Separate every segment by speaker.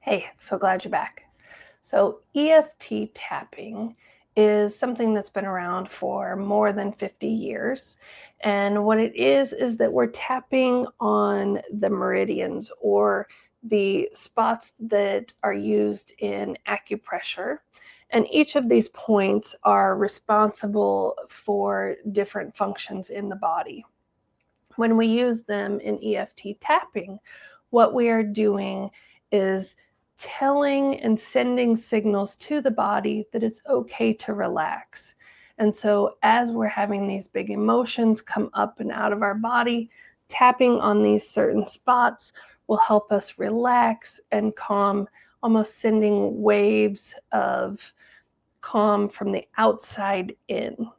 Speaker 1: Hey, so glad you're back. So, EFT tapping is something that's been around for more than 50 years. And what it is that we're tapping on the meridians or the spots that are used in acupressure. And each of these points are responsible for different functions in the body. When we use them in EFT tapping, what we are doing is telling and sending signals to the body that it's okay to relax. And so, as we're having these big emotions come up and out of our body, tapping on these certain spots will help us relax and calm, almost sending waves of calm from the outside in.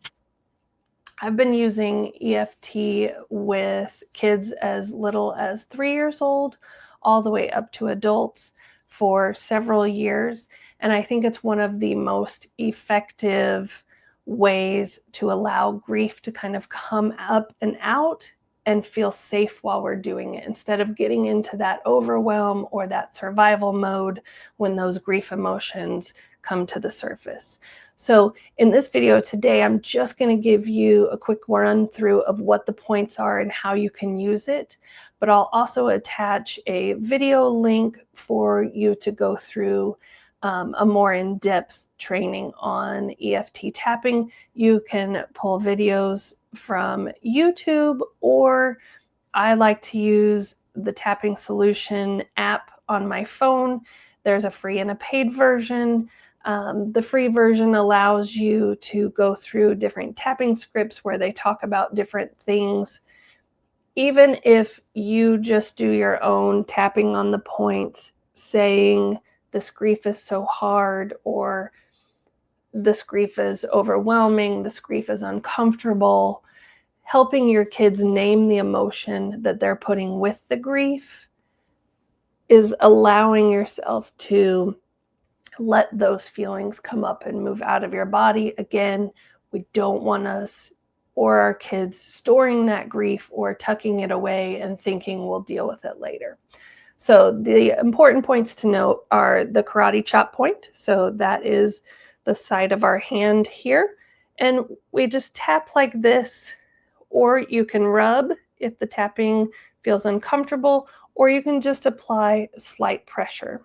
Speaker 1: I've been using EFT with kids as little as 3 years old, all the way up to adults for several years. And I think it's one of the most effective ways to allow grief to kind of come up and out and feel safe while we're doing it, instead of getting into that overwhelm or that survival mode when those grief emotions come to the surface. So in this video today, I'm just going to give you a quick run through of what the points are and how you can use it. But I'll also attach a video link for you to go through a more in-depth training on EFT tapping. You can pull videos from YouTube, or I like to use the Tapping Solution app on my phone. There's a free and a paid version. The free version allows you to go through different tapping scripts where they talk about different things. Even if you just do your own tapping on the points, saying this grief is so hard, or this grief is overwhelming, this grief is uncomfortable, helping your kids name the emotion that they're putting with the grief is allowing yourself to let those feelings come up and move out of your body. Again, we don't want us or our kids storing that grief or tucking it away and thinking we'll deal with it later. So the important points to note are the karate chop point. So that is the side of our hand here. And we just tap like this, or you can rub if the tapping feels uncomfortable, or you can just apply slight pressure.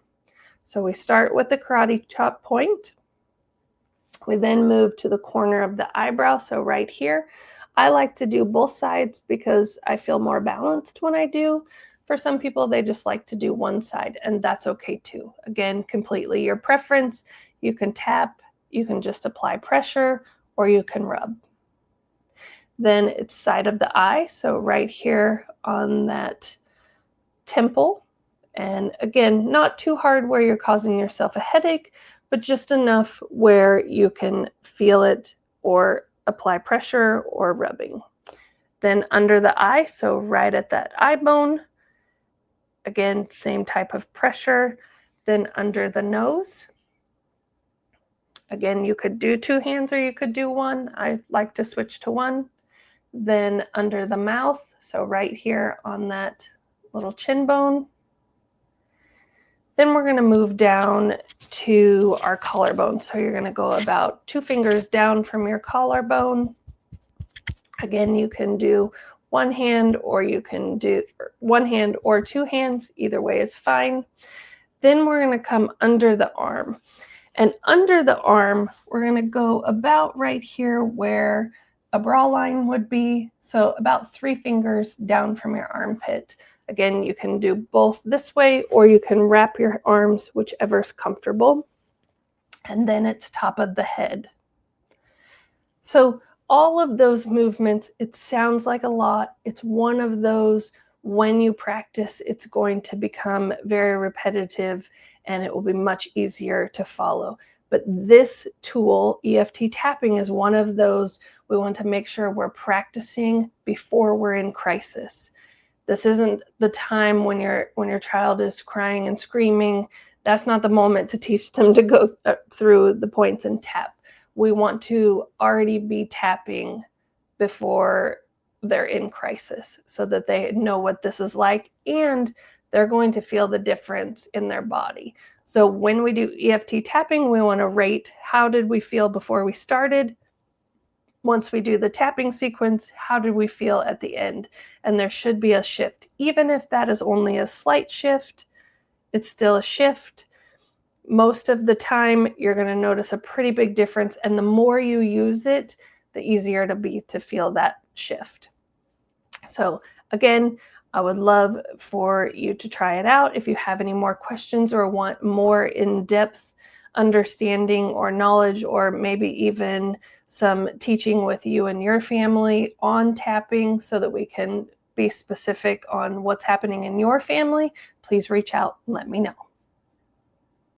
Speaker 1: So we start with the karate chop point. We then move to the corner of the eyebrow, so right here. I like to do both sides because I feel more balanced when I do. For some people, they just like to do one side, and that's okay too. Again, completely your preference. You can tap, you can just apply pressure, or you can rub. Then it's side of the eye, so right here on that temple. And again, not too hard where you're causing yourself a headache, but just enough where you can feel it or apply pressure or rubbing. Then under the eye, so right at that eye bone, again, same type of pressure. Then under the nose, again, you could do two hands or you could do one. I like to switch to one. Then under the mouth, so right here on that little chin bone. Then we're going to move down to our collarbone. So you're going to go about 2 fingers down from your collarbone. Again, you can do one hand or you can do one hand or 2 hands. Either way is fine. Then we're going to come under the arm. And under the arm, we're going to go about right here where a bra line would be. So about 3 fingers down from your armpit. Again, you can do both this way, or you can wrap your arms, whichever's comfortable. And then it's top of the head. So all of those movements, it sounds like a lot. It's one of those, when you practice, it's going to become very repetitive and it will be much easier to follow. But this tool, EFT tapping, is one of those we want to make sure we're practicing before we're in crisis. This isn't the time when your child is crying and screaming. That's not the moment to teach them to go through the points and tap. We want to already be tapping before they're in crisis so that they know what this is like and they're going to feel the difference in their body. So when we do EFT tapping, we want to rate how did we feel before we started. Once we do the tapping sequence, how did we feel at the end? And there should be a shift. Even if that is only a slight shift, it's still a shift. Most of the time, you're going to notice a pretty big difference. And the more you use it, the easier it'll be to feel that shift. So again, I would love for you to try it out. If you have any more questions or want more in-depth understanding or knowledge, or maybe even some teaching with you and your family on tapping so that we can be specific on what's happening in your family, please reach out and let me know.